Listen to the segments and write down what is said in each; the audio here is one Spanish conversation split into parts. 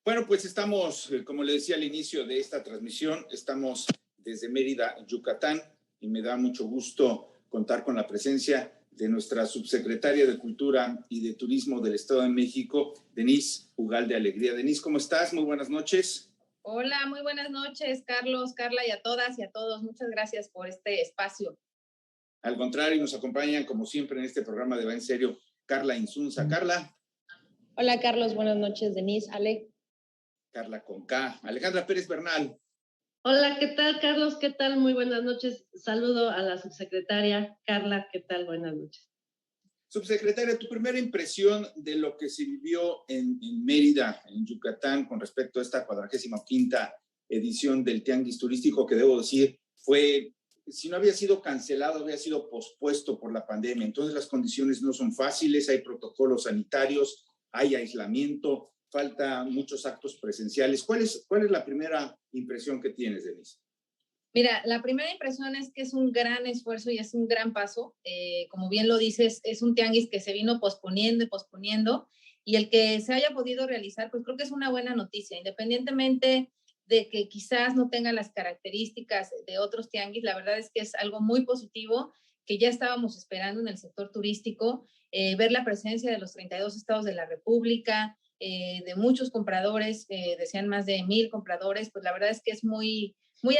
Bueno, pues estamos, como le decía al inicio de esta transmisión, estamos desde Mérida, Yucatán, y me da mucho gusto contar con la presencia de nuestra subsecretaria de Cultura y de Turismo del Estado de México, Denise Ugalde Alegría. Denise, ¿cómo estás? Muy buenas noches. Hola, muy buenas noches, Carlos, Carla y a todas y a todos. Muchas gracias por este espacio. Al contrario, nos acompañan, como siempre, en este programa de Va en Serio, Carla Insunza. Carla. Hola, Carlos, buenas noches. Denise, Ale. Carla con K. Alejandra Pérez Bernal. Hola, ¿qué tal, Carlos? ¿Qué tal? Muy buenas noches. Saludo a la subsecretaria. Carla, ¿qué tal? Buenas noches. Subsecretaria, tu primera impresión de lo que se vivió en Mérida, en Yucatán, con respecto a esta 45ª edición del Tianguis Turístico, que debo decir fue, si no había sido cancelado, había sido pospuesto por la pandemia. Entonces las condiciones no son fáciles, hay protocolos sanitarios, hay aislamiento, falta muchos actos presenciales. ¿Cuál es la primera impresión que tienes, Denise? Mira, la primera impresión es que es un gran esfuerzo y es un gran paso. Como bien lo dices, es un tianguis que se vino posponiendo y posponiendo, y el que se haya podido realizar, pues creo que es una buena noticia, independientemente de que quizás no tenga las características de otros tianguis. La verdad es que es algo muy positivo que ya estábamos esperando en el sector turístico, ver la presencia de los 32 estados de la República, de muchos compradores, decían más de 1,000 compradores, pues la verdad es que es muy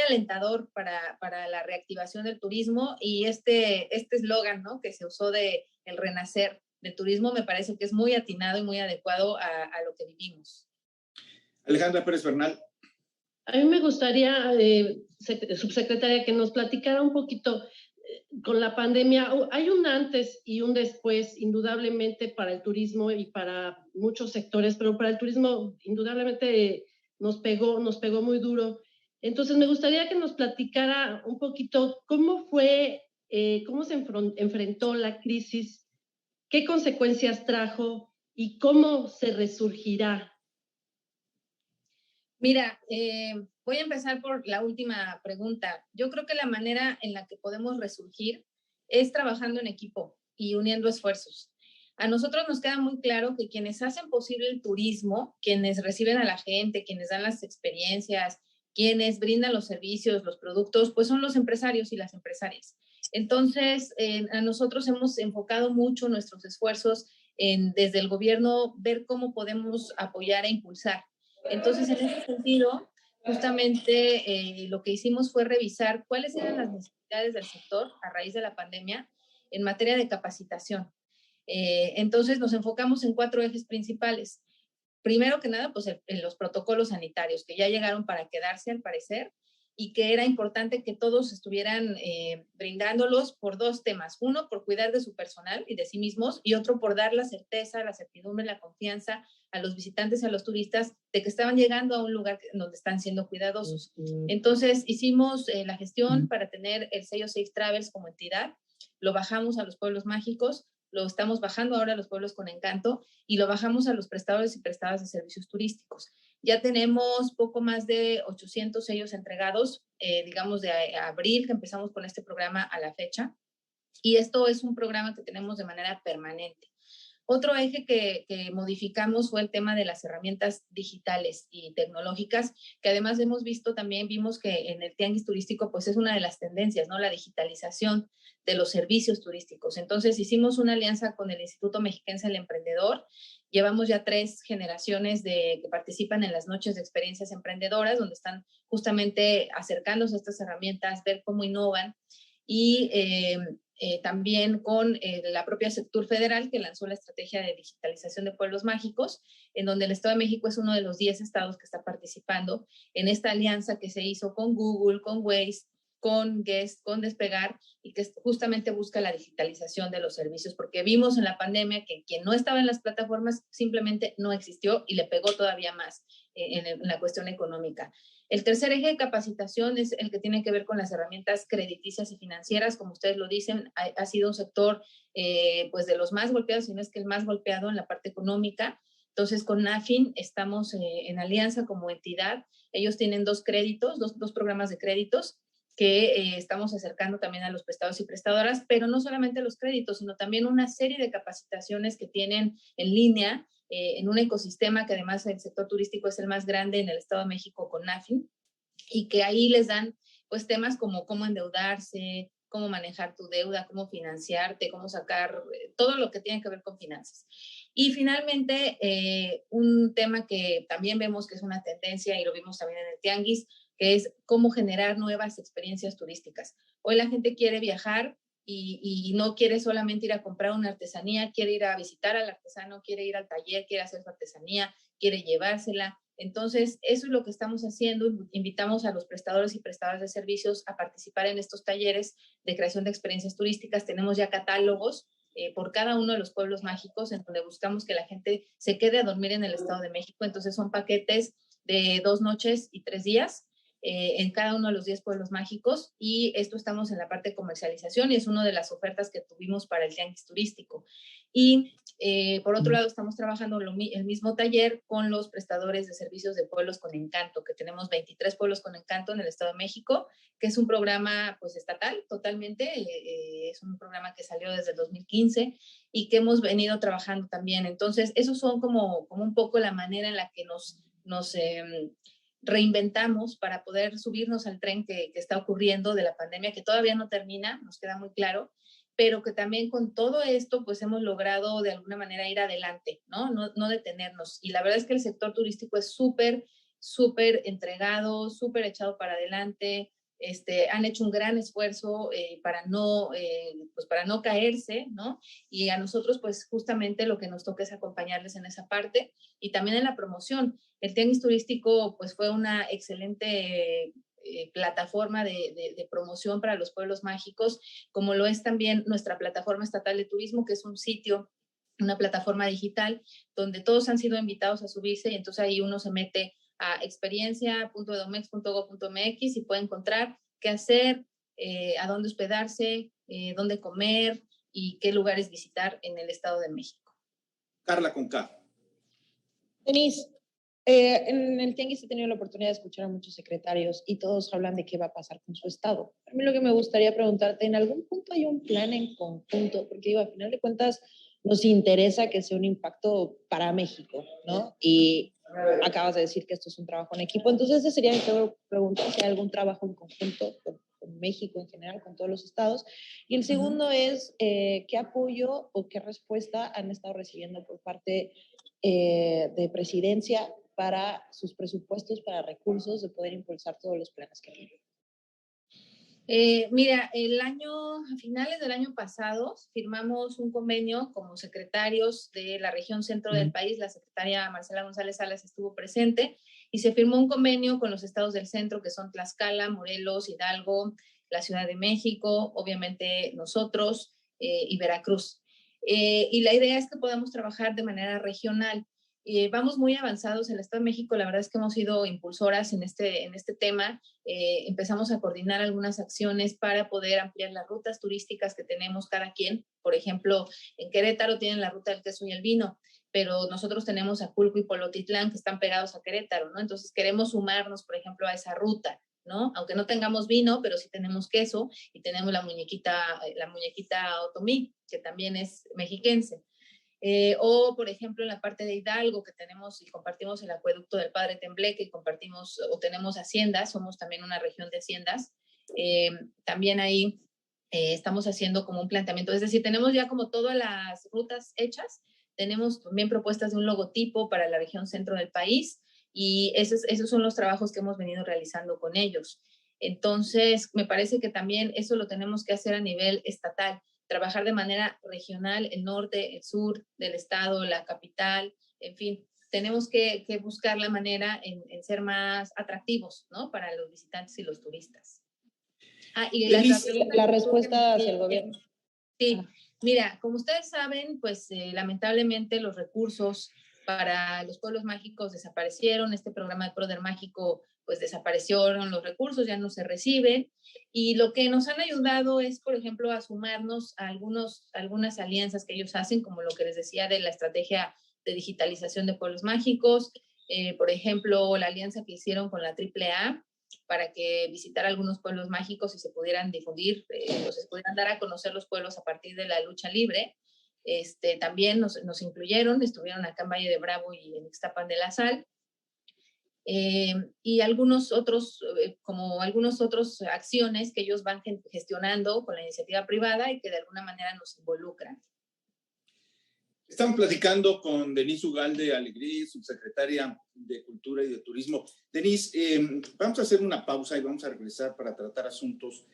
alentador para la reactivación del turismo, y este eslogan, ¿no?, que se usó de el renacer del turismo, me parece que es muy atinado y muy adecuado a lo que vivimos. Alejandra Pérez Bernal. A mí me gustaría, subsecretaria, que nos platicara un poquito con la pandemia. Hay un antes y un después, indudablemente, para el turismo y para muchos sectores, pero para el turismo indudablemente nos pegó muy duro. Entonces, me gustaría que nos platicara un poquito cómo fue, cómo se enfrentó la crisis, qué consecuencias trajo y cómo se resurgirá. Mira, voy a empezar por la última pregunta. Yo creo que la manera en la que podemos resurgir es trabajando en equipo y uniendo esfuerzos. A nosotros nos queda muy claro que quienes hacen posible el turismo, quienes reciben a la gente, quienes dan las experiencias, quienes brindan los servicios, los productos, pues son los empresarios y las empresarias. Entonces, a nosotros hemos enfocado mucho nuestros esfuerzos en, desde el gobierno, ver cómo podemos apoyar e impulsar. Entonces, en ese sentido, justamente lo que hicimos fue revisar cuáles eran las necesidades del sector a raíz de la pandemia en materia de capacitación. Entonces, nos enfocamos en 4 ejes principales. Primero que nada, pues en los protocolos sanitarios, que ya llegaron para quedarse al parecer, y que era importante que todos estuvieran brindándolos por 2 temas. Uno, por cuidar de su personal y de sí mismos, y otro, por dar la certeza, la certidumbre, la confianza a los visitantes y a los turistas de que estaban llegando a un lugar donde están siendo cuidadosos. Entonces, hicimos la gestión para tener el sello Safe Travels como entidad, lo bajamos a los pueblos mágicos, lo estamos bajando ahora a los pueblos con encanto, y lo bajamos a los prestadores y prestadoras de servicios turísticos. Ya tenemos poco más de 800 sellos entregados, digamos de abril que empezamos con este programa a la fecha, y esto es un programa que tenemos de manera permanente. Otro eje que modificamos fue el tema de las herramientas digitales y tecnológicas, que además vimos que en el tianguis turístico pues es una de las tendencias, ¿no?, la digitalización de los servicios turísticos. Entonces hicimos una alianza con el Instituto Mexiquense del Emprendedor. Llevamos ya 3 generaciones que participan en las noches de experiencias emprendedoras, donde están justamente acercándose a estas herramientas, ver cómo innovan, y también con la propia Sectur Federal, que lanzó la estrategia de digitalización de pueblos mágicos, en donde el Estado de México es uno de los 10 estados que está participando en esta alianza que se hizo con Google, con Waze, con Guest, con Despegar, y que justamente busca la digitalización de los servicios, porque vimos en la pandemia que quien no estaba en las plataformas simplemente no existió, y le pegó todavía más en la cuestión económica. El tercer eje de capacitación es el que tiene que ver con las herramientas crediticias y financieras. Como ustedes lo dicen, ha sido un sector pues de los más golpeados, si no es que el más golpeado en la parte económica. Entonces, con NAFIN estamos en alianza como entidad. Ellos tienen 2 créditos, dos programas de créditos que estamos acercando también a los prestados y prestadoras, pero no solamente los créditos, sino también una serie de capacitaciones que tienen en línea, en un ecosistema que además el sector turístico es el más grande en el Estado de México con NAFIN, y que ahí les dan pues temas como cómo endeudarse, cómo manejar tu deuda, cómo financiarte, cómo sacar todo lo que tiene que ver con finanzas. Y finalmente, un tema que también vemos que es una tendencia y lo vimos también en el Tianguis, que es cómo generar nuevas experiencias turísticas. Hoy la gente quiere viajar y no quiere solamente ir a comprar una artesanía, quiere ir a visitar al artesano, quiere ir al taller, quiere hacer su artesanía, quiere llevársela. Entonces, eso es lo que estamos haciendo. Invitamos a los prestadores y prestadoras de servicios a participar en estos talleres de creación de experiencias turísticas. Tenemos ya catálogos por cada uno de los pueblos mágicos en donde buscamos que la gente se quede a dormir en el Estado de México. Entonces, son paquetes de 2 noches y 3 días en cada uno de los 10 pueblos mágicos, y esto estamos en la parte de comercialización y es una de las ofertas que tuvimos para el Tianguis Turístico. Y por otro lado, estamos trabajando el mismo taller con los prestadores de servicios de pueblos con encanto, que tenemos 23 pueblos con encanto en el Estado de México, que es un programa pues estatal totalmente, es un programa que salió desde el 2015 y que hemos venido trabajando también. Entonces, esos son como un poco la manera en la que nos reinventamos para poder subirnos al tren que está ocurriendo de la pandemia, que todavía no termina, nos queda muy claro, pero que también con todo esto pues hemos logrado de alguna manera ir adelante, no detenernos. Y la verdad es que el sector turístico es súper entregado, súper echado para adelante. Han hecho un gran esfuerzo para no caerse, ¿no? Y a nosotros, pues justamente lo que nos toca es acompañarles en esa parte y también en la promoción. El Tianguis Turístico, pues fue una excelente plataforma de promoción para los pueblos mágicos, como lo es también nuestra plataforma estatal de turismo, que es un sitio, una plataforma digital, donde todos han sido invitados a subirse y entonces ahí uno se mete a experiencia.edomex.gov.mx y puede encontrar qué hacer, a dónde hospedarse, dónde comer y qué lugares visitar en el Estado de México. Carla con K. Denise, en el Tianguis he tenido la oportunidad de escuchar a muchos secretarios y todos hablan de qué va a pasar con su estado. A mí lo que me gustaría preguntarte, ¿en algún punto hay un plan en conjunto? Porque digo, al final de cuentas nos interesa que sea un impacto para México, ¿no? Y acabas de decir que esto es un trabajo en equipo. Entonces, esa sería mi pregunta, si hay algún trabajo en conjunto con México en general, con todos los estados. Y el segundo es, ¿qué apoyo o qué respuesta han estado recibiendo por parte de presidencia para sus presupuestos, para recursos, de poder impulsar todos los planes que tienen? Mira, a finales del año pasado firmamos un convenio como secretarios de la región centro del país. La secretaria Marcela González Salas estuvo presente y se firmó un convenio con los estados del centro, que son Tlaxcala, Morelos, Hidalgo, la Ciudad de México, obviamente nosotros y Veracruz. Y la idea es que podamos trabajar de manera regional. Vamos muy avanzados. El Estado de México, la verdad es que hemos sido impulsoras en este tema. Empezamos a coordinar algunas acciones para poder ampliar las rutas turísticas que tenemos cada quien. Por ejemplo, en Querétaro tienen la ruta del queso y el vino, pero nosotros tenemos Aculco y Polotitlán que están pegados a Querétaro, ¿no? Entonces queremos sumarnos, por ejemplo, a esa ruta, ¿no? Aunque no tengamos vino, pero sí tenemos queso y tenemos la muñequita Otomí, que también es mexiquense. O, por ejemplo, en la parte de Hidalgo, que tenemos y compartimos el acueducto del Padre Tembleque y compartimos o tenemos haciendas, somos también una región de haciendas. También ahí estamos haciendo como un planteamiento, es decir, tenemos ya como todas las rutas hechas, tenemos también propuestas de un logotipo para la región centro del país y esos son los trabajos que hemos venido realizando con ellos. Entonces, me parece que también eso lo tenemos que hacer a nivel estatal, trabajar de manera regional, el norte, el sur del estado, la capital, en fin, tenemos que buscar la manera en ser más atractivos, ¿no? Para los visitantes y los turistas. Y la respuesta hacia el gobierno. Sí, mira, como ustedes saben, pues lamentablemente los recursos para los pueblos mágicos desaparecieron. Este programa de Proder Mágico pues desaparecieron los recursos, ya no se reciben, y lo que nos han ayudado es, por ejemplo, a sumarnos a algunas alianzas que ellos hacen, como lo que les decía de la estrategia de digitalización de pueblos mágicos, por ejemplo, la alianza que hicieron con la AAA para que visitara algunos pueblos mágicos y se pudieran difundir, o se pudieran dar a conocer los pueblos a partir de la lucha libre. también nos incluyeron, estuvieron acá en Valle de Bravo y en Ixtapan de la Sal. Y algunos otros acciones que ellos van gestionando con la iniciativa privada y que de alguna manera nos involucran. Estamos platicando con Denise Ugalde Alegrí, subsecretaria de Cultura y de Turismo. Denise, vamos a hacer una pausa y vamos a regresar para tratar asuntos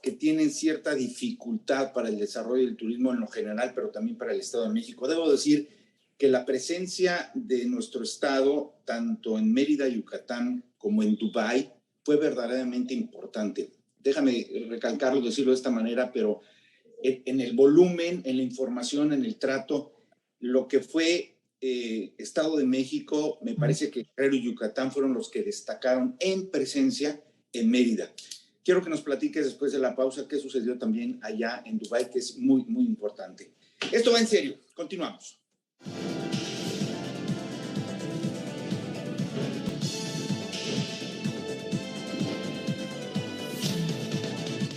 que tienen cierta dificultad para el desarrollo del turismo en lo general, pero también para el Estado de México. Debo decir que la presencia de nuestro estado, tanto en Mérida, Yucatán, como en Dubái, fue verdaderamente importante. Déjame recalcarlo, decirlo de esta manera, pero en el volumen, en la información, en el trato, lo que fue Estado de México, me parece que Guerrero y Yucatán fueron los que destacaron en presencia en Mérida. Quiero que nos platiques después de la pausa qué sucedió también allá en Dubái, que es muy, muy importante. Esto va en serio. Continuamos.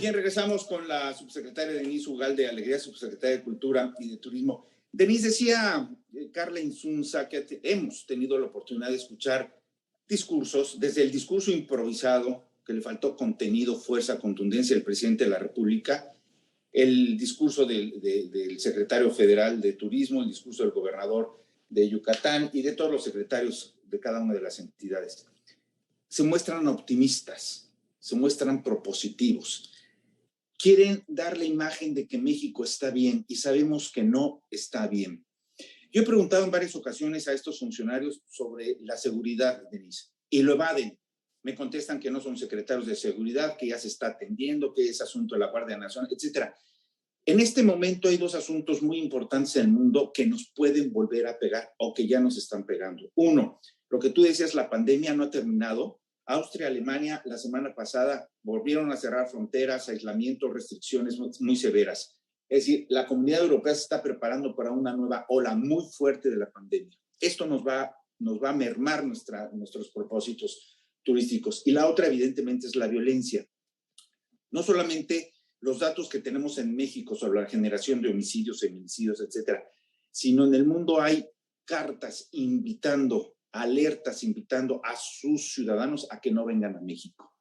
Bien, regresamos con la subsecretaria Denise Ugalde Alegría, subsecretaria de Cultura y de Turismo. Denise, decía Carla Insunza que hemos tenido la oportunidad de escuchar discursos, desde el discurso improvisado, que le faltó contenido, fuerza, contundencia del presidente de la República, el discurso del secretario federal de Turismo, el discurso del gobernador de Yucatán y de todos los secretarios de cada una de las entidades. Se muestran optimistas, se muestran propositivos. Quieren dar la imagen de que México está bien y sabemos que no está bien. Yo he preguntado en varias ocasiones a estos funcionarios sobre la seguridad, Denise, y lo evaden. Me contestan que no son secretarios de seguridad, que ya se está atendiendo, que es asunto de la Guardia Nacional, etc. En este momento hay dos asuntos muy importantes en el mundo que nos pueden volver a pegar o que ya nos están pegando. Uno, lo que tú decías, la pandemia no ha terminado. Austria, Alemania, la semana pasada volvieron a cerrar fronteras, aislamiento, restricciones muy severas. Es decir, la Comunidad Europea se está preparando para una nueva ola muy fuerte de la pandemia. Esto nos va a mermar nuestros propósitos turísticos. Y la otra, evidentemente, es la violencia. No solamente los datos que tenemos en México sobre la generación de homicidios, feminicidios, etcétera, sino en el mundo hay cartas alertas invitando a sus ciudadanos a que no vengan a México.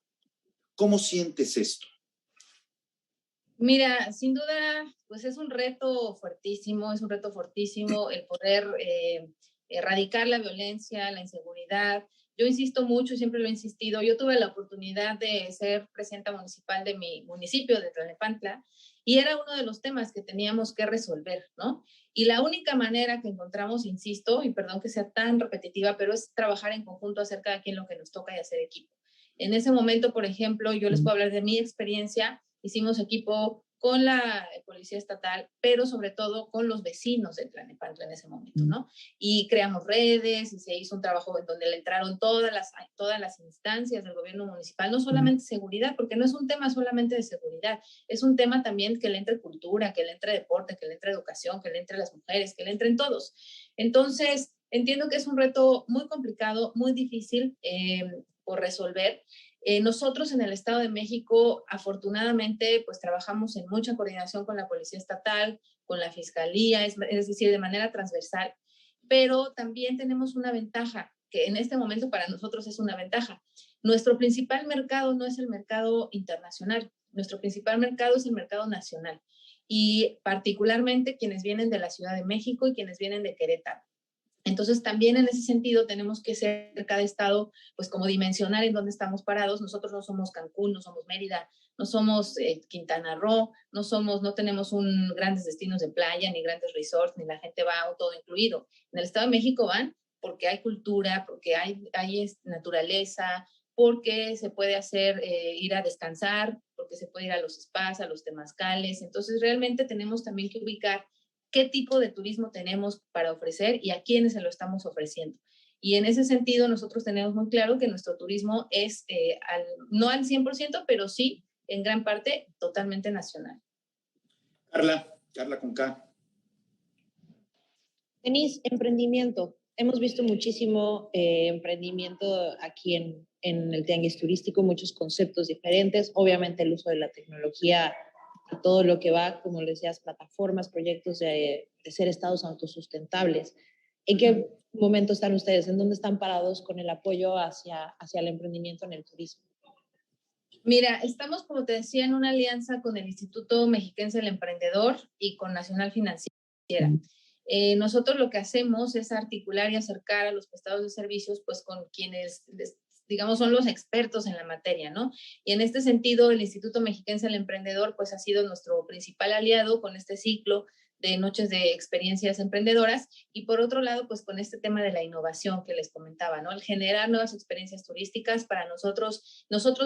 ¿Cómo sientes esto? Mira, sin duda, pues es un reto fortísimo el poder erradicar la violencia, la inseguridad. Yo insisto mucho, siempre lo he insistido. Yo tuve la oportunidad de ser presidenta municipal de mi municipio, de Tlalnepantla, y era uno de los temas que teníamos que resolver, ¿no? Y la única manera que encontramos, insisto, y perdón que sea tan repetitiva, pero es trabajar en conjunto, hacer cada quien lo que nos toca y hacer equipo. En ese momento, por ejemplo, yo les puedo hablar de mi experiencia. Hicimos equipo con la Policía Estatal, pero sobre todo con los vecinos de Tlalnepantla en ese momento, ¿no? Y creamos redes y se hizo un trabajo en donde le entraron todas las instancias del gobierno municipal, no solamente seguridad, porque no es un tema solamente de seguridad, es un tema también que le entre cultura, que le entre deporte, que le entre educación, que le entre las mujeres, que le entren todos. Entonces, entiendo que es un reto muy complicado, muy difícil por resolver. Nosotros en el Estado de México, afortunadamente, pues trabajamos en mucha coordinación con la Policía Estatal, con la Fiscalía, es decir, de manera transversal, pero también tenemos una ventaja, que en este momento para nosotros es una ventaja. Nuestro principal mercado no es el mercado internacional, nuestro principal mercado es el mercado nacional, y particularmente quienes vienen de la Ciudad de México y quienes vienen de Querétaro. Entonces, también en ese sentido tenemos que ser cada estado, pues como dimensionar en dónde estamos parados. Nosotros no somos Cancún, no somos Mérida, no somos Quintana Roo, no tenemos grandes destinos de playa, ni grandes resorts, ni la gente va todo incluido. En el Estado de México van porque hay cultura, porque hay naturaleza, porque se puede ir a descansar, porque se puede ir a los spas, a los temazcales. Entonces, realmente tenemos también que ubicar qué tipo de turismo tenemos para ofrecer y a quiénes se lo estamos ofreciendo. Y en ese sentido, nosotros tenemos muy claro que nuestro turismo es, no al 100%, pero sí, en gran parte, totalmente nacional. Carla con K. Denise, emprendimiento. Hemos visto muchísimo emprendimiento aquí en el tianguis turístico, muchos conceptos diferentes. Obviamente el uso de la tecnología todo lo que va, como les decías, plataformas, proyectos de ser estados autosustentables. ¿En qué momento están ustedes? ¿En dónde están parados con el apoyo hacia el emprendimiento en el turismo? Mira, estamos, como te decía, en una alianza con el Instituto Mexiquense del Emprendedor y con Nacional Financiera. Nosotros lo que hacemos es articular y acercar a los prestadores de servicios, pues con quienes, digamos, son los expertos en la materia, ¿no? Y en este sentido, el Instituto Mexiquense del Emprendedor, pues ha sido nuestro principal aliado con este ciclo de noches de experiencias emprendedoras, y por otro lado, pues con este tema de la innovación que les comentaba, ¿no? El generar nuevas experiencias turísticas para nosotros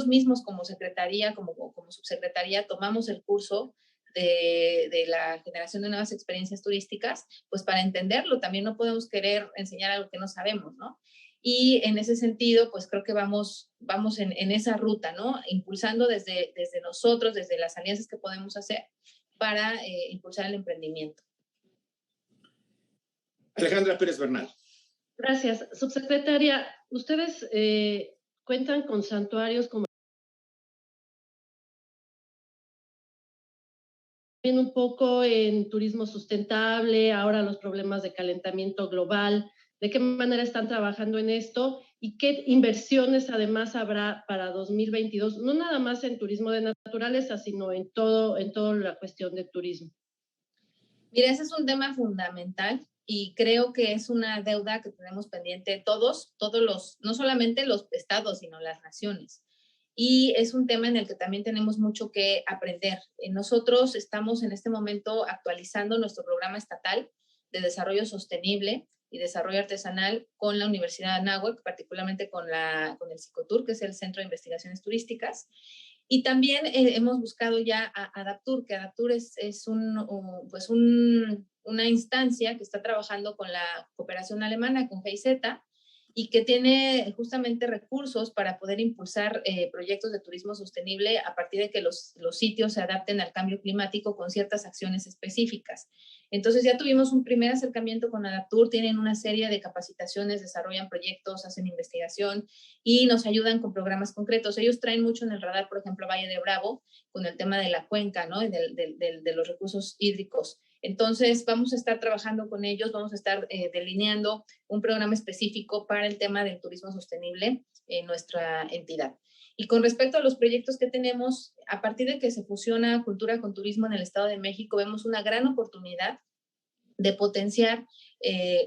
mismos como secretaría, como subsecretaría, tomamos el curso de la generación de nuevas experiencias turísticas, pues para entenderlo, también no podemos querer enseñar algo que no sabemos, ¿no? Y en ese sentido, pues creo que vamos en esa ruta, ¿no? Impulsando desde nosotros, desde las alianzas que podemos hacer para impulsar el emprendimiento. Alejandra Pérez Bernal. Gracias. Subsecretaria, ustedes cuentan con santuarios como un poco en turismo sustentable, ahora los problemas de calentamiento global, ¿de qué manera están trabajando en esto? ¿Y qué inversiones además habrá para 2022? No nada más en turismo de naturaleza, sino en toda la cuestión de turismo. Mira, ese es un tema fundamental y creo que es una deuda que tenemos pendiente todos no solamente los estados, sino las naciones. Y es un tema en el que también tenemos mucho que aprender. Nosotros estamos en este momento actualizando nuestro programa estatal de desarrollo sostenible y desarrollo artesanal con la Universidad de Anáhuac, particularmente con el Cicotur, que es el Centro de Investigaciones Turísticas. Y también hemos buscado ya a Adaptur, que Adaptur es una instancia que está trabajando con la cooperación alemana, con GIZ, y que tiene justamente recursos para poder impulsar proyectos de turismo sostenible a partir de que los sitios se adapten al cambio climático con ciertas acciones específicas. Entonces ya tuvimos un primer acercamiento con Adaptur, tienen una serie de capacitaciones, desarrollan proyectos, hacen investigación y nos ayudan con programas concretos. Ellos traen mucho en el radar, por ejemplo, Valle de Bravo, con el tema de la cuenca, ¿no? De los recursos hídricos. Entonces, vamos a estar trabajando con ellos, vamos a estar delineando un programa específico para el tema del turismo sostenible en nuestra entidad. Y con respecto a los proyectos que tenemos, a partir de que se fusiona cultura con turismo en el Estado de México, vemos una gran oportunidad de potenciar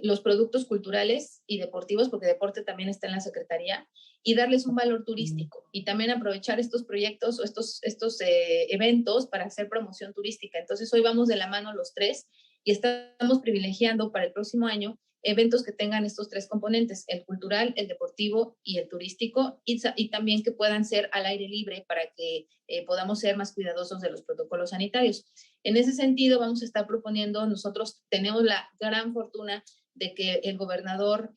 los productos culturales y deportivos, porque deporte también está en la Secretaría, y darles un valor turístico y también aprovechar estos proyectos o estos eventos para hacer promoción turística. Entonces hoy vamos de la mano los tres y estamos privilegiando para el próximo año eventos que tengan estos tres componentes, el cultural, el deportivo y el turístico, y también que puedan ser al aire libre para que podamos ser más cuidadosos de los protocolos sanitarios. En ese sentido, vamos a estar proponiendo, nosotros tenemos la gran fortuna de que el gobernador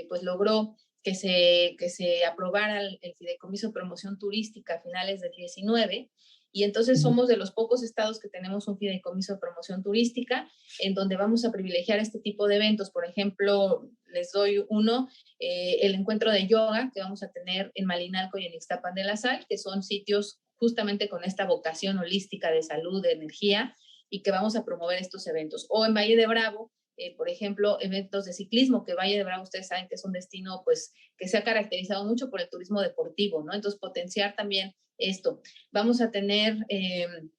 pues logró que se aprobara el Fideicomiso de Promoción Turística a finales del 19, y entonces somos de los pocos estados que tenemos un fideicomiso de promoción turística en donde vamos a privilegiar este tipo de eventos. Por ejemplo, les doy uno, el encuentro de yoga que vamos a tener en Malinalco y en Ixtapan de la Sal, que son sitios justamente con esta vocación holística de salud, de energía, y que vamos a promover estos eventos. O en Valle de Bravo, por ejemplo, eventos de ciclismo, que Valle de Bravo ustedes saben que es un destino pues que se ha caracterizado mucho por el turismo deportivo, ¿no? Entonces potenciar también esto. Vamos a tener en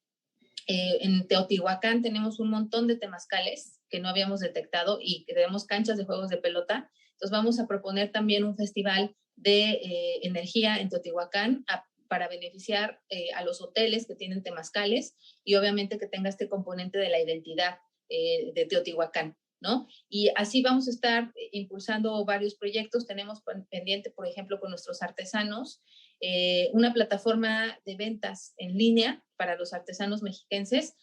Teotihuacán tenemos un montón de temazcales que no habíamos detectado y que tenemos canchas de juegos de pelota. Entonces vamos a proponer también un festival de energía en Teotihuacán para beneficiar a los hoteles que tienen temazcales y obviamente que tenga este componente de la identidad de Teotihuacán, ¿no? Y así vamos a estar impulsando varios proyectos. Tenemos pendiente, por ejemplo, con nuestros artesanos, una plataforma de ventas en línea para los artesanos mexiquenses,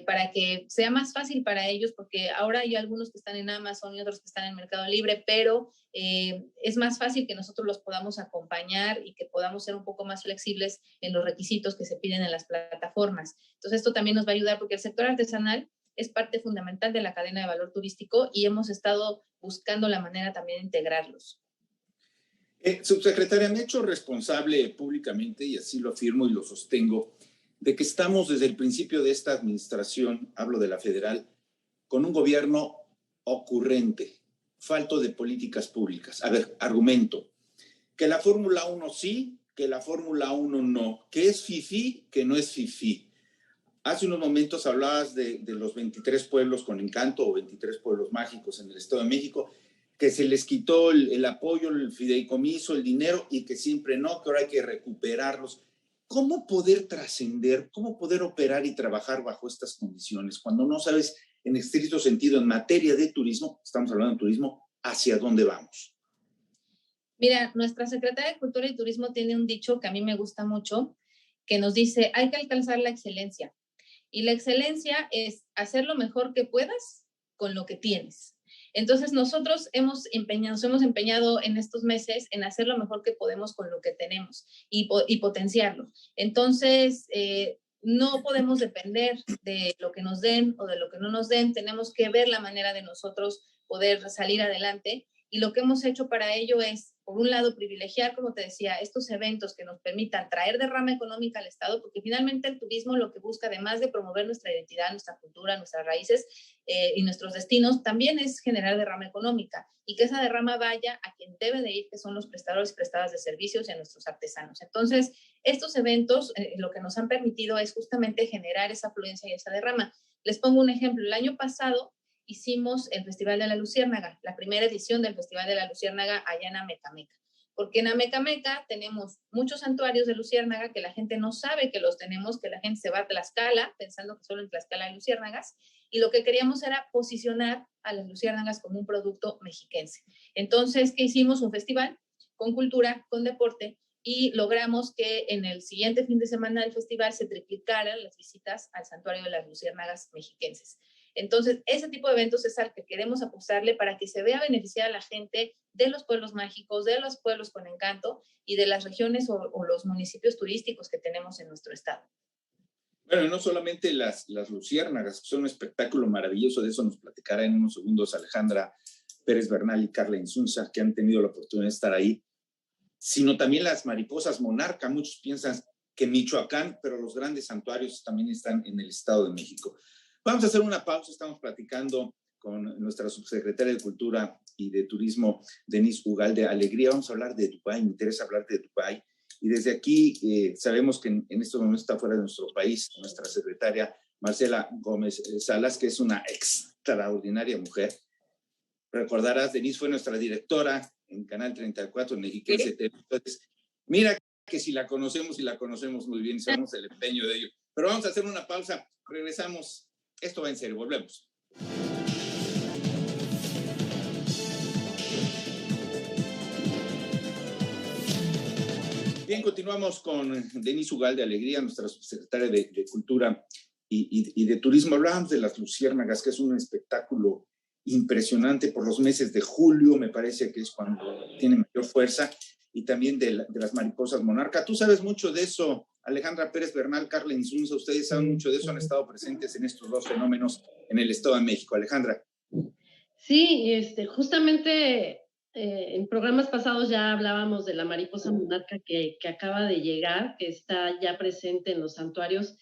para que sea más fácil para ellos, porque ahora hay algunos que están en Amazon y otros que están en Mercado Libre, pero es más fácil que nosotros los podamos acompañar y que podamos ser un poco más flexibles en los requisitos que se piden en las plataformas. Entonces esto también nos va a ayudar porque el sector artesanal es parte fundamental de la cadena de valor turístico y hemos estado buscando la manera también de integrarlos. Subsecretaria, me he hecho responsable públicamente, y así lo afirmo y lo sostengo, de que estamos desde el principio de esta administración, hablo de la federal, con un gobierno ocurrente, falto de políticas públicas. A ver, argumento, que la Fórmula 1 sí, que la Fórmula 1 no, que es fifí, que no es fifí. Hace unos momentos hablabas de los 23 pueblos con encanto o 23 pueblos mágicos en el Estado de México, que se les quitó el apoyo, el fideicomiso, el dinero y que siempre no, que ahora hay que recuperarlos. ¿Cómo poder trascender, cómo poder operar y trabajar bajo estas condiciones cuando no sabes en estricto sentido en materia de turismo, estamos hablando de turismo, hacia dónde vamos? Mira, nuestra Secretaría de Cultura y Turismo tiene un dicho que a mí me gusta mucho, que nos dice, hay que alcanzar la excelencia. Y la excelencia es hacer lo mejor que puedas con lo que tienes. Entonces, nosotros nos hemos empeñado en estos meses en hacer lo mejor que podemos con lo que tenemos y potenciarlo. Entonces, no podemos depender de lo que nos den o de lo que no nos den. Tenemos que ver la manera de nosotros poder salir adelante. Y lo que hemos hecho para ello es, por un lado, privilegiar, como te decía, estos eventos que nos permitan traer derrama económica al Estado, porque finalmente el turismo lo que busca, además de promover nuestra identidad, nuestra cultura, nuestras raíces y nuestros destinos, también es generar derrama económica y que esa derrama vaya a quien debe de ir, que son los prestadores y prestadas de servicios y a nuestros artesanos. Entonces, estos eventos lo que nos han permitido es justamente generar esa afluencia y esa derrama. Les pongo un ejemplo. El año pasado hicimos el Festival de la Luciérnaga, la primera edición del Festival de la Luciérnaga allá en Amecameca. Porque en Amecameca tenemos muchos santuarios de luciérnaga que la gente no sabe que los tenemos, que la gente se va a Tlaxcala pensando que solo en Tlaxcala hay luciérnagas, y lo que queríamos era posicionar a las luciérnagas como un producto mexiquense. Entonces, ¿qué hicimos? Un festival con cultura, con deporte, y logramos que en el siguiente fin de semana del festival se triplicaran las visitas al santuario de las luciérnagas mexiquenses. Entonces, ese tipo de eventos es al que queremos apostarle para que se vea beneficiada a la gente de los pueblos mágicos, de los pueblos con encanto y de las regiones o los municipios turísticos que tenemos en nuestro estado. Bueno, no solamente las luciérnagas, que son un espectáculo maravilloso, de eso nos platicará en unos segundos Alejandra Pérez Bernal y Carla Insunza, que han tenido la oportunidad de estar ahí, sino también las mariposas monarca. Muchos piensan que Michoacán, pero los grandes santuarios también están en el Estado de México. Vamos a hacer una pausa, estamos platicando con nuestra subsecretaria de Cultura y de Turismo, Denise Ugalde Alegría. Vamos a hablar de Dubái, me interesa hablar de Dubái. Y desde aquí sabemos que en estos momentos está fuera de nuestro país nuestra secretaria Marcela Gómez Salas, que es una extraordinaria mujer. Recordarás, Denise fue nuestra directora en Canal 34, en Mexiquense TV. Entonces, mira que si la conocemos y la conocemos muy bien, sabemos el empeño de ello. Pero vamos a hacer una pausa, regresamos. Esto va en serio, volvemos. Bien, continuamos con Denise Ugalde Alegría, nuestra subsecretaria de Cultura y de Turismo. Hablábamos de las luciérnagas, que es un espectáculo impresionante por los meses de julio, me parece que es cuando tiene mayor fuerza, y también de las mariposas monarca. Tú sabes mucho de eso, Alejandra Pérez Bernal, Carla Insunza, ustedes saben mucho de eso, han estado presentes en estos dos fenómenos en el Estado de México. Alejandra. Sí, justamente en programas pasados ya hablábamos de la mariposa monarca que acaba de llegar, que está ya presente en los santuarios.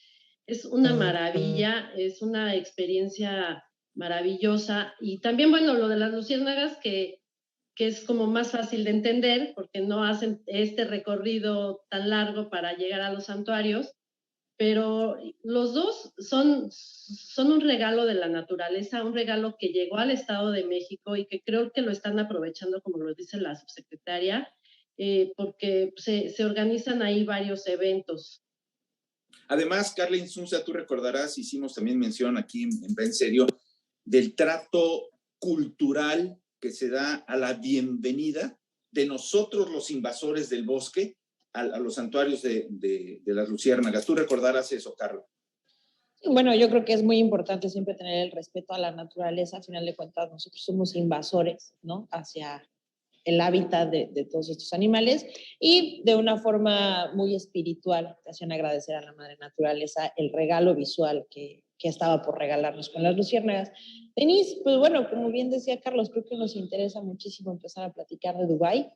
Es una maravilla, es una experiencia maravillosa. Y también, bueno, lo de las luciérnagas, que es como más fácil de entender, porque no hacen este recorrido tan largo para llegar a los santuarios, pero los dos son un regalo de la naturaleza, un regalo que llegó al Estado de México y que creo que lo están aprovechando, como lo dice la subsecretaria, porque se organizan ahí varios eventos. Además, Carla Insunza, tú recordarás, hicimos también mención aquí en serio, del trato cultural que se da a la bienvenida de nosotros los invasores del bosque a los santuarios de las luciérnagas. ¿Tú recordarás eso, Carla? Bueno, yo creo que es muy importante siempre tener el respeto a la naturaleza. Al final de cuentas, nosotros somos invasores, ¿no? Hacia el hábitat de todos estos animales y de una forma muy espiritual te hacen agradecer a la madre naturaleza el regalo visual que estaba por regalarnos con las luciérnagas. Denise, pues bueno, como bien decía Carlos, creo que nos interesa muchísimo empezar a platicar de Dubái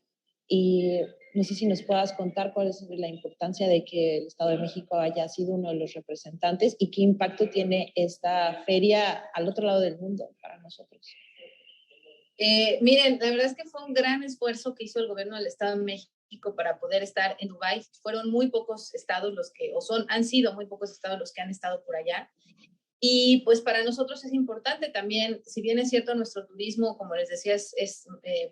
y no sé si nos puedas contar cuál es la importancia de que el Estado de México haya sido uno de los representantes y qué impacto tiene esta feria al otro lado del mundo para nosotros. Miren, la verdad es que fue un gran esfuerzo que hizo el gobierno del Estado de México para poder estar en Dubái. Fueron muy pocos estados los que, han sido muy pocos estados los que han estado por allá. Y pues para nosotros es importante también, si bien es cierto nuestro turismo, como les decía, es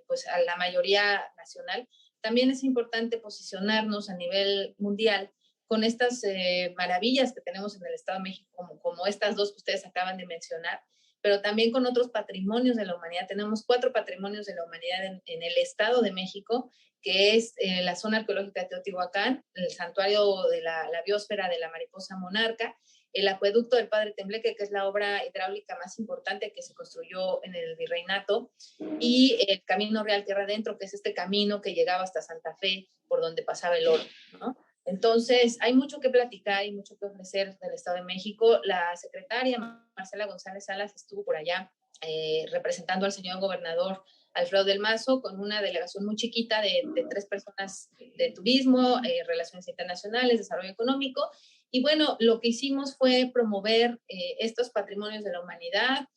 pues a la mayoría nacional, también es importante posicionarnos a nivel mundial con estas maravillas que tenemos en el Estado de México, como estas dos que ustedes acaban de mencionar, pero también con otros patrimonios de la humanidad. Tenemos 4 patrimonios de la humanidad en el Estado de México, que es la zona arqueológica de Teotihuacán, el santuario de la biosfera de la mariposa monarca, el acueducto del Padre Tembleque, que es la obra hidráulica más importante que se construyó en el virreinato, y el Camino Real Tierra Adentro, que es este camino que llegaba hasta Santa Fe, por donde pasaba el oro, ¿no? Entonces, hay mucho que platicar y mucho que ofrecer del Estado de México. La secretaria Marcela González Salas estuvo por allá representando al señor gobernador Alfredo del Mazo con una delegación muy chiquita de 3 personas de turismo, relaciones internacionales, desarrollo económico. Y bueno, lo que hicimos fue promover estos patrimonios de la humanidad,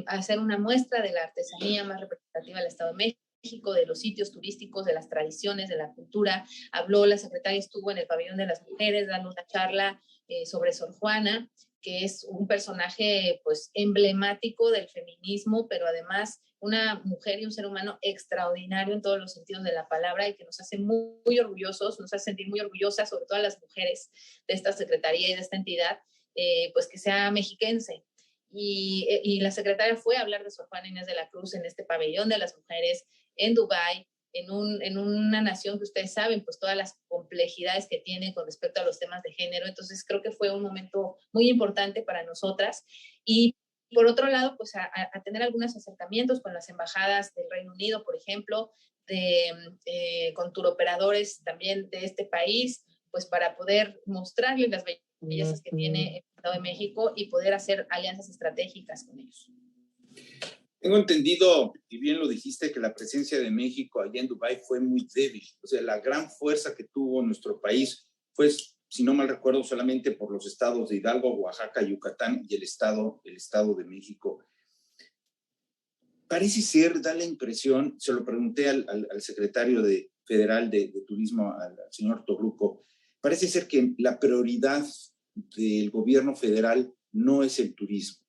hacer una muestra de la artesanía más representativa del Estado de México, de los sitios turísticos, de las tradiciones, de la cultura. Habló, la secretaria estuvo en el Pabellón de las Mujeres dando una charla sobre Sor Juana, que es un personaje pues emblemático del feminismo, pero además una mujer y un ser humano extraordinario en todos los sentidos de la palabra y que nos hace muy orgullosos, nos hace sentir muy orgullosas, sobre todo a las mujeres de esta secretaría y de esta entidad, pues que sea mexiquense. Y la secretaria fue a hablar de Sor Juana Inés de la Cruz en este pabellón de las mujeres en Dubái, en una nación que ustedes saben, pues todas las complejidades que tiene con respecto a los temas de género. Entonces creo que fue un momento muy importante para nosotras. Y por otro lado, pues a tener algunos acercamientos con las embajadas del Reino Unido, por ejemplo, con turoperadores también de este país, pues para poder mostrarles las bellezas que tiene el Estado de México y poder hacer alianzas estratégicas con ellos. Tengo entendido, y bien lo dijiste, que la presencia de México allá en Dubái fue muy débil. O sea, la gran fuerza que tuvo nuestro país fue, si no mal recuerdo, solamente por los estados de Hidalgo, Oaxaca, Yucatán y el estado de México. Parece ser, da la impresión, se lo pregunté al secretario federal de Turismo, al señor Torruco, parece ser que la prioridad del gobierno federal no es el turismo.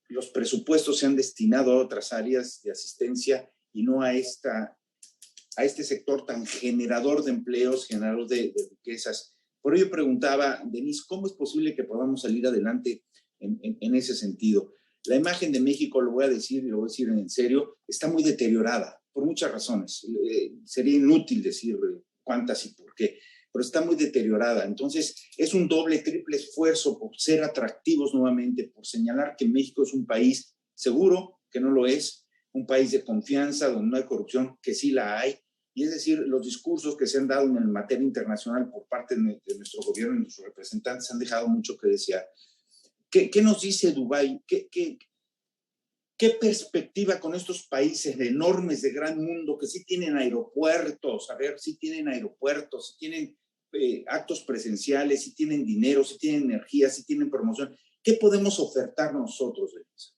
Los presupuestos se han destinado a otras áreas de asistencia y no a este sector tan generador de empleos, generador de riquezas. Por ello preguntaba, Denise, ¿cómo es posible que podamos salir adelante en ese sentido? La imagen de México, lo voy a decir y lo voy a decir en serio, está muy deteriorada por muchas razones. Sería inútil decir cuántas y por qué, pero está muy deteriorada. Entonces, es un doble, triple esfuerzo por ser atractivos nuevamente, por señalar que México es un país seguro, que no lo es, un país de confianza, donde no hay corrupción, que sí la hay. Y es decir, los discursos que se han dado en materia internacional por parte de nuestro gobierno y nuestros representantes han dejado mucho que desear. ¿Qué nos dice Dubái? ¿Qué perspectiva con estos países enormes de gran mundo que sí tienen aeropuertos, sí tienen actos presenciales, sí tienen dinero, sí tienen energía, sí tienen promoción? ¿Qué podemos ofertar nosotros, Denise?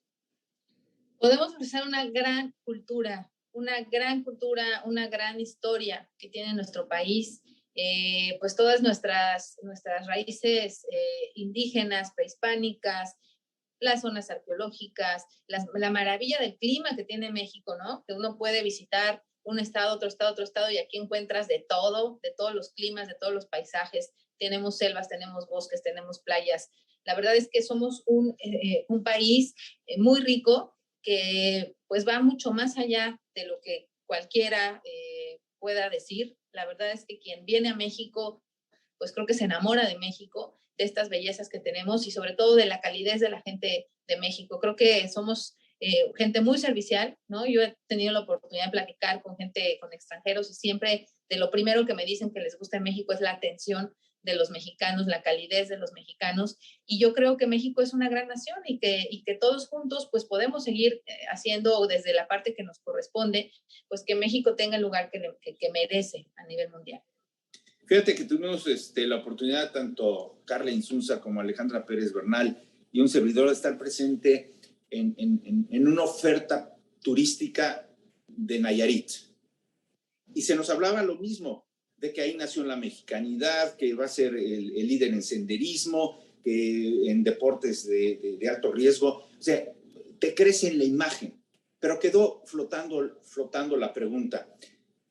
Podemos ofrecer una gran cultura, una gran historia que tiene nuestro país, pues todas nuestras raíces indígenas, prehispánicas, las zonas arqueológicas, la maravilla del clima que tiene México, ¿no? Que uno puede visitar un estado, otro estado, y aquí encuentras de todo, de todos los climas, de todos los paisajes. Tenemos selvas, tenemos bosques, tenemos playas. La verdad es que somos un país muy rico que pues va mucho más allá de lo que cualquiera pueda decir. La verdad es que quien viene a México, pues creo que se enamora de México, de estas bellezas que tenemos y sobre todo de la calidez de la gente de México. Creo que somos gente muy servicial, ¿no? Yo he tenido la oportunidad de platicar con extranjeros y siempre de lo primero que me dicen que les gusta en México es la atención de los mexicanos, la calidez de los mexicanos, y yo creo que México es una gran nación y que todos juntos pues podemos seguir haciendo desde la parte que nos corresponde, pues que México tenga el lugar que merece a nivel mundial. Fíjate que tuvimos la oportunidad, tanto Carla Insunza como Alejandra Pérez Bernal y un servidor, de estar presente en una oferta turística de Nayarit. Y se nos hablaba lo mismo, de que ahí nació la mexicanidad, que va a ser el líder en senderismo, que en deportes de alto riesgo. O sea, te crece en la imagen, pero quedó flotando la pregunta.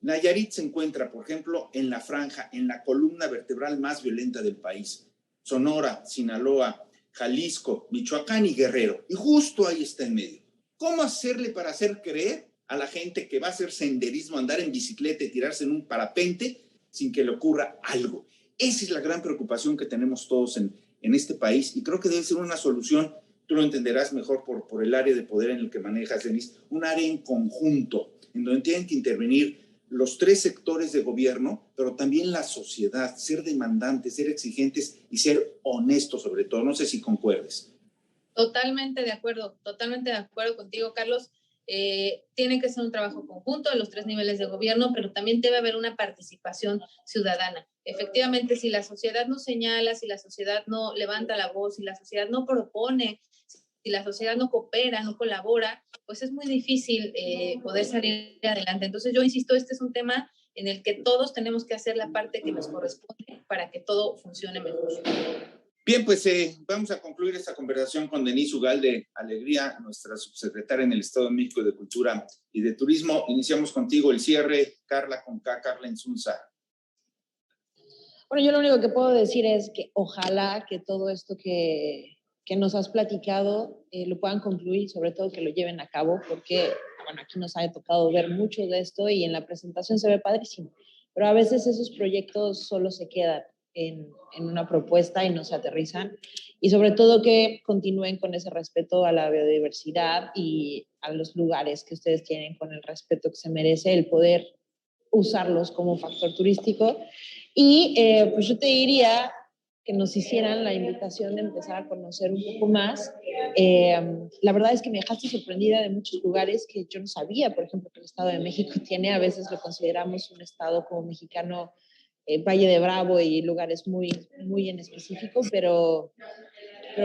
Nayarit se encuentra, por ejemplo, en la franja, en la columna vertebral más violenta del país. Sonora, Sinaloa, Jalisco, Michoacán y Guerrero. Y justo ahí está en medio. ¿Cómo hacerle para hacer creer a la gente que va a hacer senderismo, andar en bicicleta y tirarse en un parapente sin que le ocurra algo? Esa es la gran preocupación que tenemos todos en este país, y creo que debe ser una solución, tú lo entenderás mejor por el área de poder en el que manejas, Denise, un área en conjunto, en donde tienen que intervenir los tres sectores de gobierno, pero también la sociedad, ser demandantes, ser exigentes y ser honestos sobre todo. No sé si concuerdes. Totalmente de acuerdo contigo, Carlos. Tiene que ser un trabajo conjunto de los tres niveles de gobierno, pero también debe haber una participación ciudadana. Efectivamente, si la sociedad no señala, si la sociedad no levanta la voz, si la sociedad no propone, si la sociedad no coopera, no colabora, pues es muy difícil poder salir adelante. Entonces yo insisto, este es un tema en el que todos tenemos que hacer la parte que nos corresponde para que todo funcione mejor. Bien, pues vamos a concluir esta conversación con Denise Ugalde Alegría, nuestra subsecretaria en el Estado de México de Cultura y de Turismo. Iniciamos contigo el cierre, Carla Insunza. Bueno, yo lo único que puedo decir es que ojalá que todo esto que nos has platicado lo puedan concluir y sobre todo que lo lleven a cabo, porque bueno, aquí nos ha tocado ver mucho de esto y en la presentación se ve padrísimo, pero a veces esos proyectos solo se quedan en una propuesta y no se aterrizan, y sobre todo que continúen con ese respeto a la biodiversidad y a los lugares que ustedes tienen, con el respeto que se merece el poder usarlos como factor turístico. Y pues yo te diría que nos hicieran la invitación de empezar a conocer un poco más. La verdad es que me dejaste sorprendida de muchos lugares que yo no sabía. Por ejemplo, que el Estado de México tiene, a veces lo consideramos un estado como mexicano, Valle de Bravo y lugares muy, muy en específico, pero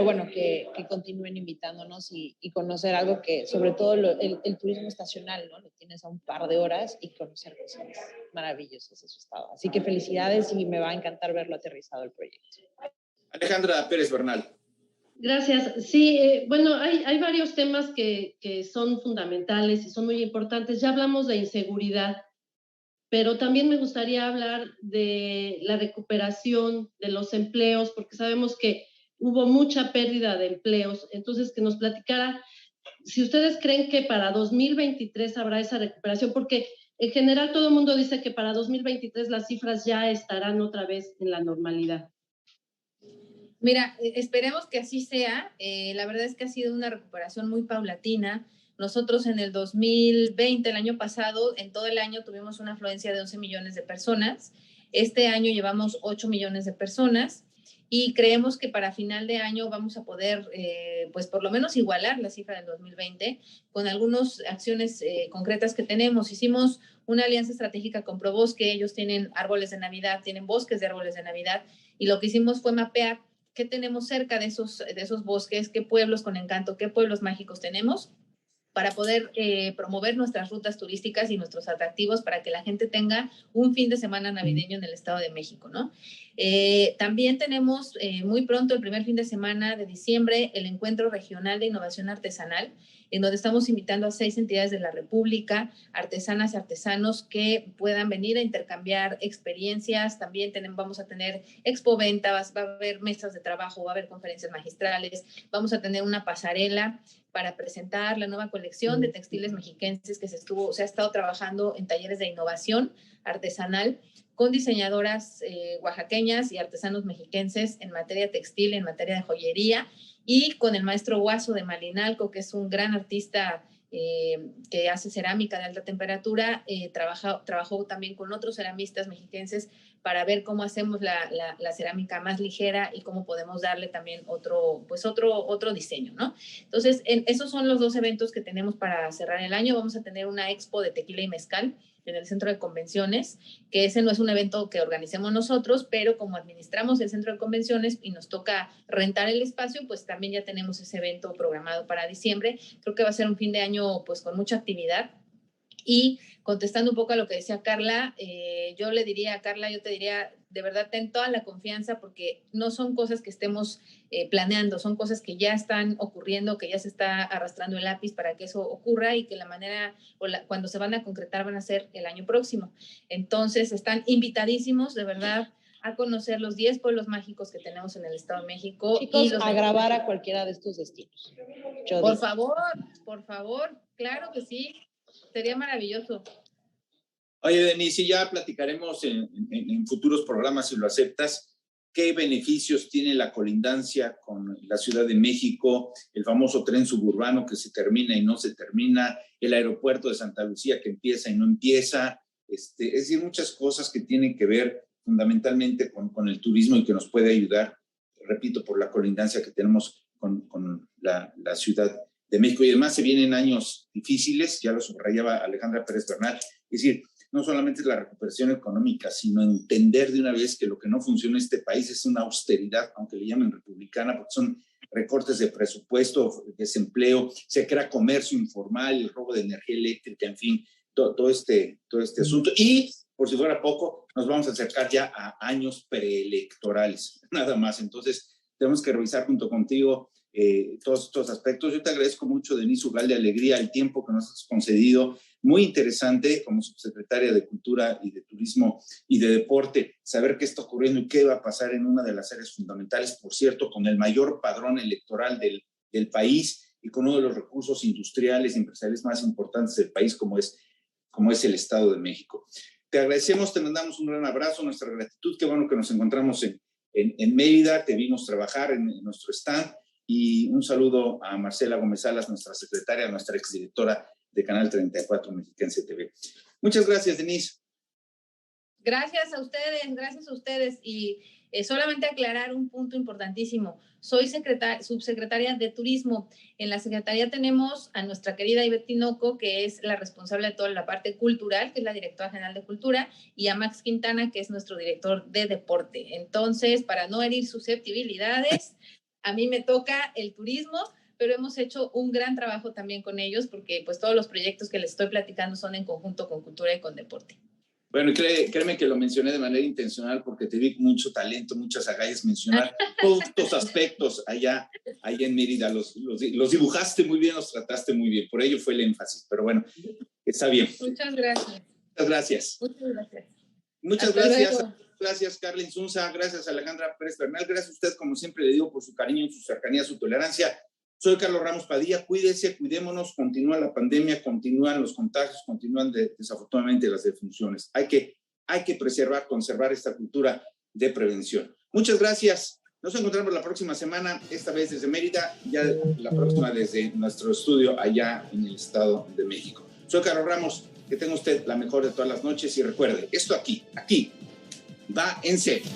bueno, que continúen invitándonos y conocer algo que, sobre todo el turismo estacional, ¿no? Lo tienes a un par de horas y conocer cosas maravillosas de su estado. Así que felicidades y me va a encantar verlo aterrizado el proyecto. Alejandra Pérez Bernal. Gracias. Sí, bueno, hay varios temas que son fundamentales y son muy importantes. Ya hablamos de inseguridad, pero también me gustaría hablar de la recuperación de los empleos, porque sabemos que hubo mucha pérdida de empleos. Entonces, que nos platicara si ustedes creen que para 2023 habrá esa recuperación, porque en general todo el mundo dice que para 2023 las cifras ya estarán otra vez en la normalidad. Mira, esperemos que así sea. La verdad es que ha sido una recuperación muy paulatina. Nosotros en el 2020, el año pasado, en todo el año tuvimos una afluencia de 11 millones de personas. Este año llevamos 8 millones de personas y creemos que para final de año vamos a poder, pues por lo menos igualar la cifra del 2020 con algunas acciones concretas que tenemos. Hicimos una alianza estratégica con ProBosque. Ellos tienen árboles de Navidad, tienen bosques de árboles de Navidad, y lo que hicimos fue mapear qué tenemos cerca de esos bosques, qué pueblos con encanto, qué pueblos mágicos tenemos, para poder promover nuestras rutas turísticas y nuestros atractivos para que la gente tenga un fin de semana navideño en el Estado de México, ¿no? También tenemos muy pronto, el primer fin de semana de diciembre, el Encuentro Regional de Innovación Artesanal, en donde estamos invitando a 6 entidades de la República, artesanas y artesanos que puedan venir a intercambiar experiencias. También vamos a tener expoventa, va a haber mesas de trabajo, va a haber conferencias magistrales, vamos a tener una pasarela para presentar la nueva colección de textiles mexiquenses que se ha estado trabajando en talleres de innovación artesanal con diseñadoras oaxaqueñas y artesanos mexiquenses en materia textil, en materia de joyería, y con el maestro Guaso de Malinalco, que es un gran artista que hace cerámica de alta temperatura. Trabajó también con otros ceramistas mexiquenses para ver cómo hacemos la cerámica más ligera y cómo podemos darle también otro diseño, ¿no? Entonces, esos son los 2 eventos que tenemos para cerrar el año. Vamos a tener una expo de tequila y mezcal en el centro de convenciones, que ese no es un evento que organicemos nosotros, pero como administramos el centro de convenciones y nos toca rentar el espacio, pues también ya tenemos ese evento programado para diciembre. Creo que va a ser un fin de año pues con mucha actividad. Y contestando un poco a lo que decía Carla, yo te diría, de verdad, ten toda la confianza porque no son cosas que estemos planeando, son cosas que ya están ocurriendo, que ya se está arrastrando el lápiz para que eso ocurra y que la manera, cuando se van a concretar van a ser el año próximo. Entonces, están invitadísimos, de verdad, a conocer los 10 pueblos mágicos que tenemos en el Estado de México. Chicos, a grabar a cualquiera de estos destinos. Por favor, claro que sí. Sería maravilloso. Oye, Denise, ya platicaremos en futuros programas, si lo aceptas, qué beneficios tiene la colindancia con la Ciudad de México, el famoso tren suburbano que se termina y no se termina, el aeropuerto de Santa Lucía que empieza y no empieza, es decir, muchas cosas que tienen que ver fundamentalmente con el turismo y que nos puede ayudar, repito, por la colindancia que tenemos con la Ciudad de México. Y además se vienen años difíciles, ya lo subrayaba Alejandra Pérez Bernal, es decir, no solamente la recuperación económica, sino entender de una vez que lo que no funciona en este país es una austeridad, aunque le llamen republicana, porque son recortes de presupuesto, desempleo, se crea comercio informal, el robo de energía eléctrica, en fin, todo este asunto. Y, por si fuera poco, nos vamos a acercar ya a años preelectorales, nada más. Entonces, tenemos que revisar junto contigo todos estos aspectos. Yo te agradezco mucho, Denise Ugalde Alegría, el tiempo que nos has concedido. Muy interesante como subsecretaria de Cultura y de Turismo y de Deporte, saber qué está ocurriendo y qué va a pasar en una de las áreas fundamentales, por cierto, con el mayor padrón electoral del país y con uno de los recursos industriales y empresariales más importantes del país, como es el Estado de México. Te agradecemos, te mandamos un gran abrazo, nuestra gratitud. Qué bueno que nos encontramos en Mérida, te vimos trabajar en nuestro stand. Y un saludo a Marcela Gómez Salas, nuestra secretaria, nuestra exdirectora de Canal 34 Mexiquense TV. Muchas gracias, Denise. Gracias a ustedes. Y solamente aclarar un punto importantísimo. Soy subsecretaria de Turismo. En la Secretaría tenemos a nuestra querida Ivette Tinoco, que es la responsable de toda la parte cultural, que es la directora general de Cultura, y a Max Quintana, que es nuestro director de Deporte. Entonces, para no herir susceptibilidades, a mí me toca el turismo, pero hemos hecho un gran trabajo también con ellos porque pues todos los proyectos que les estoy platicando son en conjunto con Cultura y con Deporte. Bueno, créeme que lo mencioné de manera intencional porque te vi mucho talento, muchas agallas mencionar todos estos aspectos allá en Mérida. Los dibujaste muy bien, los trataste muy bien, por ello fue el énfasis, pero bueno, está bien. Muchas gracias. Muchas gracias. Muchas gracias. Gracias, Carla Insunza. Gracias, Alejandra Pérez Bernal. Gracias a usted, como siempre le digo, por su cariño, su cercanía, su tolerancia. Soy Carlos Ramos Padilla. Cuídese, cuidémonos. Continúa la pandemia, continúan los contagios, continúan desafortunadamente las defunciones. Hay que conservar esta cultura de prevención. Muchas gracias. Nos encontramos la próxima semana, esta vez desde Mérida, ya la próxima desde nuestro estudio allá en el Estado de México. Soy Carlos Ramos. Que tenga usted la mejor de todas las noches y recuerde, esto aquí va en serio.